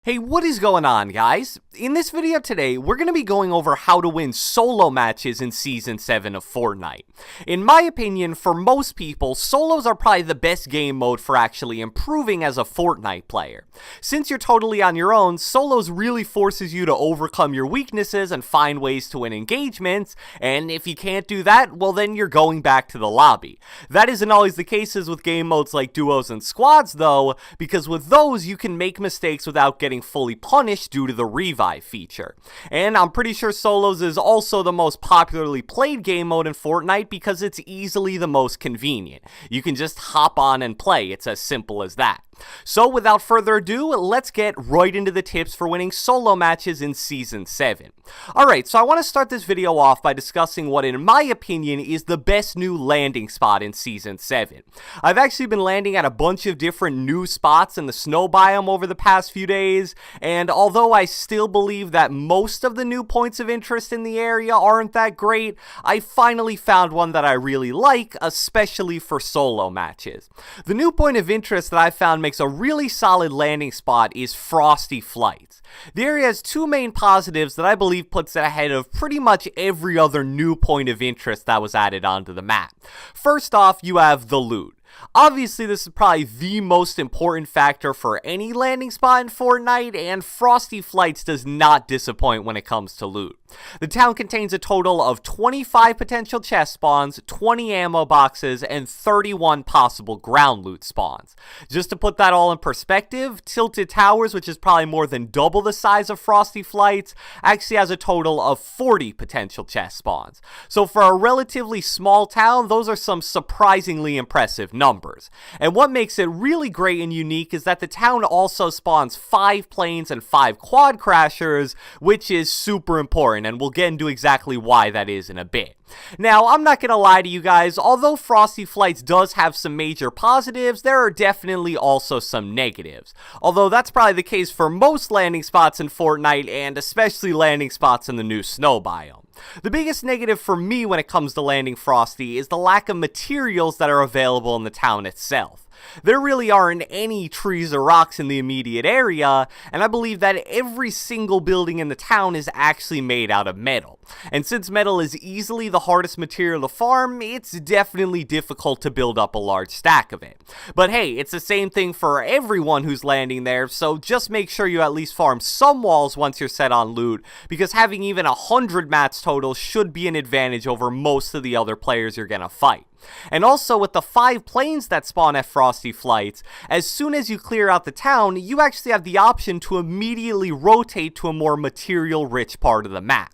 Hey, what is going on, guys? In this video today, we're going to be going over how to win solo matches in Season 7 of Fortnite. In my opinion, for most people, solos are probably the best game mode for actually improving as a Fortnite player. Since you're totally on your own, solos really forces you to overcome your weaknesses and find ways to win engagements, and if you can't do that, well then you're going back to the lobby. That isn't always the case with game modes like duos and squads though, because with those you can make mistakes without getting fully punished due to the revive feature. And I'm pretty sure solos is also the most popularly played game mode in Fortnite because it's easily the most convenient. You can just hop on and play, it's as simple as that. So without further ado, let's get right into the tips for winning solo matches in Season 7. Alright, so I want to start this video off by discussing what in my opinion is the best new landing spot in Season 7. I've actually been landing at a bunch of different new spots in the snow biome over the past few days, and although I still believe that most of the new points of interest in the area aren't that great, I finally found one that I really like, especially for solo matches. The new point of interest that I found makes a really solid landing spot is Frosty Flights. The area has two main positives that I believe puts it ahead of pretty much every other new point of interest that was added onto the map. First off, you have the loot. Obviously, this is probably the most important factor for any landing spot in Fortnite, and Frosty Flights does not disappoint when it comes to loot. The town contains a total of 25 potential chest spawns, 20 ammo boxes, and 31 possible ground loot spawns. Just to put that all in perspective, Tilted Towers, which is probably more than double the size of Frosty Flights, actually has a total of 40 potential chest spawns. So for a relatively small town, those are some surprisingly impressive numbers. And what makes it really great and unique is that the town also spawns 5 planes and 5 quad crashers, which is super important, and we'll get into exactly why that is in a bit. Now, I'm not gonna lie to you guys, although Frosty Flights does have some major positives, there are definitely also some negatives. Although that's probably the case for most landing spots in Fortnite, and especially landing spots in the new snow biome. The biggest negative for me when it comes to landing Frosty is the lack of materials that are available in the town itself. There really aren't any trees or rocks in the immediate area, and I believe that every single building in the town is actually made out of metal. And since metal is easily the hardest material to farm, it's definitely difficult to build up a large stack of it. But hey, it's the same thing for everyone who's landing there, so just make sure you at least farm some walls once you're set on loot, because having even 100 mats total should be an advantage over most of the other players you're gonna fight. And also with the 5 planes that spawn at Frosty Flights, as soon as you clear out the town, you actually have the option to immediately rotate to a more material-rich part of the map.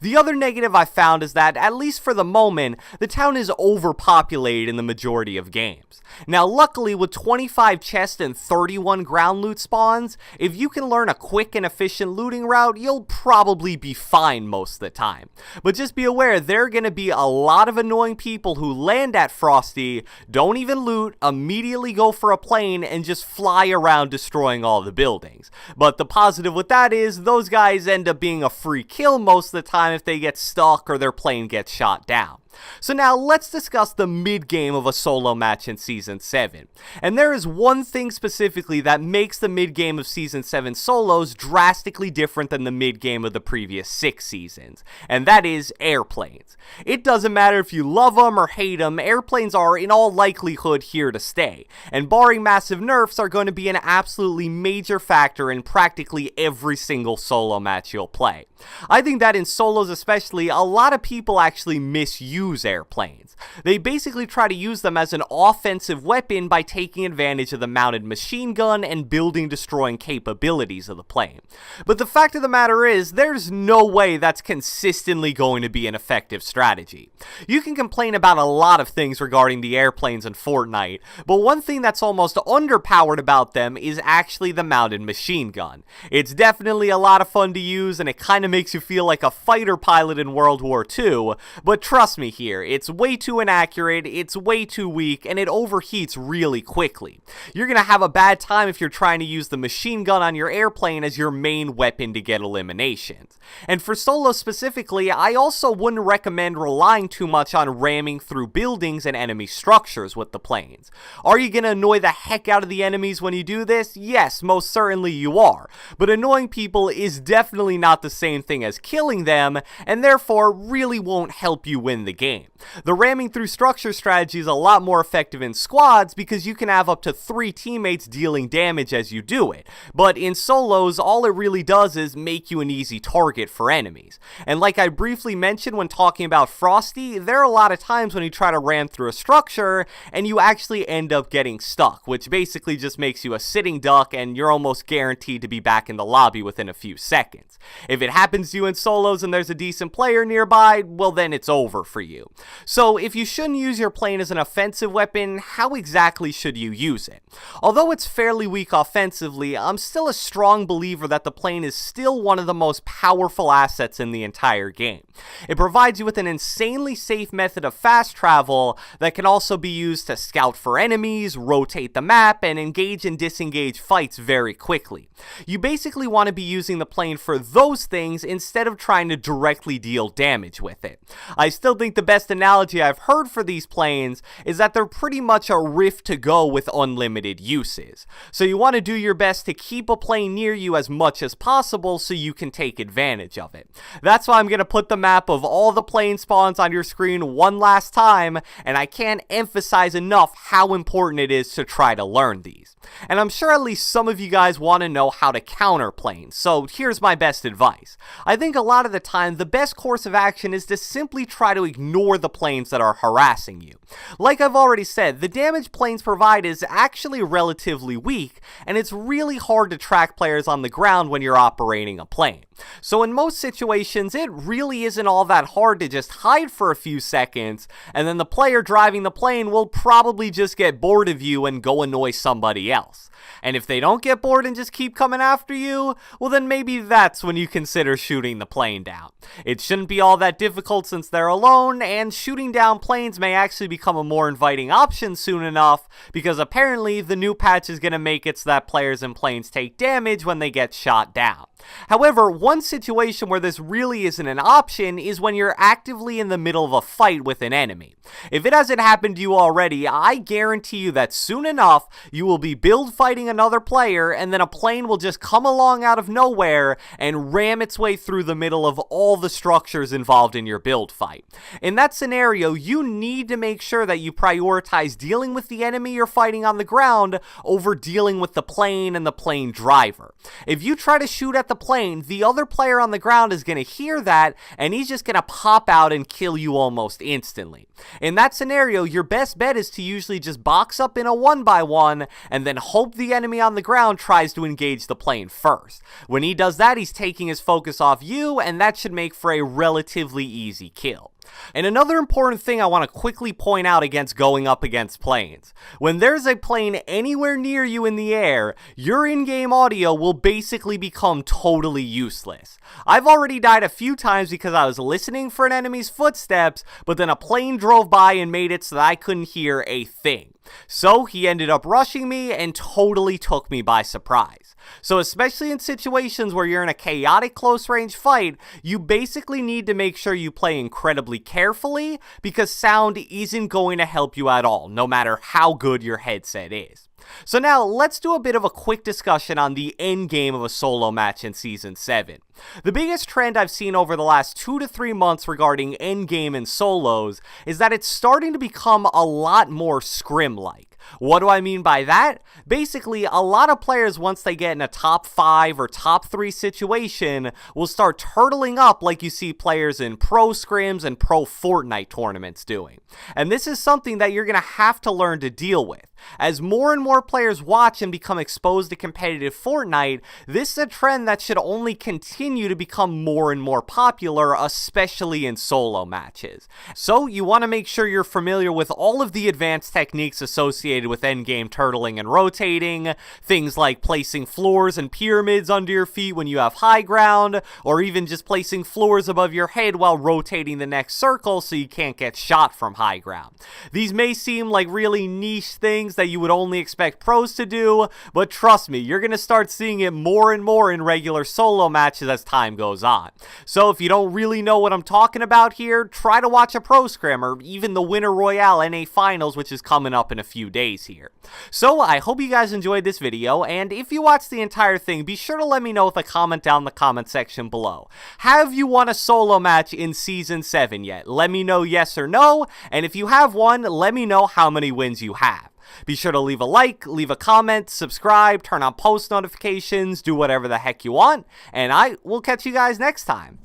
The other negative I found is that, at least for the moment, the town is overpopulated in the majority of games. Now luckily, with 25 chests and 31 ground loot spawns, if you can learn a quick and efficient looting route, you'll probably be fine most of the time. But just be aware, there are going to be a lot of annoying people who land at Frosty, don't even loot, immediately go for a plane, and just fly around destroying all the buildings. But the positive with that is, those guys end up being a free kill most of the time if they get stuck or their plane gets shot down. So now let's discuss the mid-game of a solo match in Season 7. And there is one thing specifically that makes the mid-game of Season 7 solos drastically different than the mid-game of the previous 6 seasons, and that is airplanes. It doesn't matter if you love them or hate them, airplanes are in all likelihood here to stay, and barring massive nerfs are going to be an absolutely major factor in practically every single solo match you'll play. I think that in solos especially, a lot of people actually misuse airplanes. They basically try to use them as an offensive weapon by taking advantage of the mounted machine gun and building destroying capabilities of the plane. But the fact of the matter is, there's no way that's consistently going to be an effective strategy. You can complain about a lot of things regarding the airplanes in Fortnite, but one thing that's almost underpowered about them is actually the mounted machine gun. It's definitely a lot of fun to use, and it kind of makes you feel like a fighter pilot in World War II, but trust me, me here, it's way too inaccurate, it's way too weak, and it overheats really quickly. You're gonna have a bad time if you're trying to use the machine gun on your airplane as your main weapon to get eliminations. And for solo specifically, I also wouldn't recommend relying too much on ramming through buildings and enemy structures with the planes. Are you gonna annoy the heck out of the enemies when you do this? Yes, most certainly you are. But annoying people is definitely not the same thing as killing them, and therefore really won't help you win the game. The ramming through structure strategy is a lot more effective in squads because you can have up to 3 teammates dealing damage as you do it, but in solos all it really does is make you an easy target for enemies. And like I briefly mentioned when talking about Frosty, there are a lot of times when you try to ram through a structure and you actually end up getting stuck, which basically just makes you a sitting duck and you're almost guaranteed to be back in the lobby within a few seconds. If it happens to you in solos and there's a decent player nearby, well then it's over for you. So if you shouldn't use your plane as an offensive weapon, how exactly should you use it? Although it's fairly weak offensively, I'm still a strong believer that the plane is still one of the most powerful assets in the entire game. It provides you with an insanely safe method of fast travel that can also be used to scout for enemies, rotate the map, and engage and disengage fights very quickly. You basically want to be using the plane for those things instead of trying to directly deal damage with it. I still think the best analogy I've heard for these planes is that they're pretty much a Rift to go with unlimited uses. So you want to do your best to keep a plane near you as much as possible so you can take advantage of it. That's why I'm going to put the map of all the plane spawns on your screen one last time, and I can't emphasize enough how important it is to try to learn these. And I'm sure at least some of you guys want to know how to counter planes, so here's my best advice. I think a lot of the time the best course of action is to simply try to ignore the planes that are harassing you. Like I've already said, the damage planes provide is actually relatively weak, and it's really hard to track players on the ground when you're operating a plane. So in most situations, it really isn't all that hard to just hide for a few seconds, and then the player driving the plane will probably just get bored of you and go annoy somebody else. And if they don't get bored and just keep coming after you, well then maybe that's when you consider shooting the plane down. It shouldn't be all that difficult since they're alone, and shooting down planes may actually become a more inviting option soon enough, because apparently the new patch is going to make it so that players in planes take damage when they get shot down. However, one situation where this really isn't an option is when you're actively in the middle of a fight with an enemy. If it hasn't happened to you already, I guarantee you that soon enough you will be build fighting another player, and then a plane will just come along out of nowhere and ram its way through the middle of all the structures involved in your build fight. In that scenario, you need to make sure that you prioritize dealing with the enemy you're fighting on the ground over dealing with the plane and the plane driver. If you try to shoot at the plane, the other player on the ground is going to hear that, and he's just going to pop out and kill you almost instantly. In that scenario, your best bet is to usually just box up in a 1x1 and then hope the enemy on the ground tries to engage the plane first. When he does that, he's taking his focus off you, and that should make for a relatively easy kill. And another important thing I want to quickly point out against going up against planes. When there's a plane anywhere near you in the air, your in-game audio will basically become totally useless. I've already died a few times because I was listening for an enemy's footsteps, but then a plane drove by and made it so that I couldn't hear a thing. So he ended up rushing me and totally took me by surprise. So especially in situations where you're in a chaotic close range fight, you basically need to make sure you play incredibly carefully, because sound isn't going to help you at all, no matter how good your headset is. So now, let's do a bit of a quick discussion on the end game of a solo match in Season 7. The biggest trend I've seen over the last 2 to 3 months regarding end game and solos is that it's starting to become a lot more scrim-like. What do I mean by that? Basically, a lot of players, once they get in a top 5 or top 3 situation, will start turtling up like you see players in pro scrims and pro Fortnite tournaments doing. And this is something that you're going to have to learn to deal with. As more and more players watch and become exposed to competitive Fortnite, this is a trend that should only continue to become more and more popular, especially in solo matches. So you want to make sure you're familiar with all of the advanced techniques associated with endgame turtling and rotating, things like placing floors and pyramids under your feet when you have high ground, or even just placing floors above your head while rotating the next circle so you can't get shot from high ground. These may seem like really niche things that you would only expect pros to do, but trust me, you're going to start seeing it more and more in regular solo matches as time goes on. So if you don't really know what I'm talking about here, try to watch a pro scrim or even the Winter Royale NA Finals, which is coming up in a few days here. So I hope you guys enjoyed this video, and if you watched the entire thing, be sure to let me know with a comment down in the comment section below. Have you won a solo match in Season 7 yet? Let me know yes or no, and if you have won, let me know how many wins you have. Be sure to leave a like, leave a comment, subscribe, turn on post notifications, do whatever the heck you want, and I will catch you guys next time.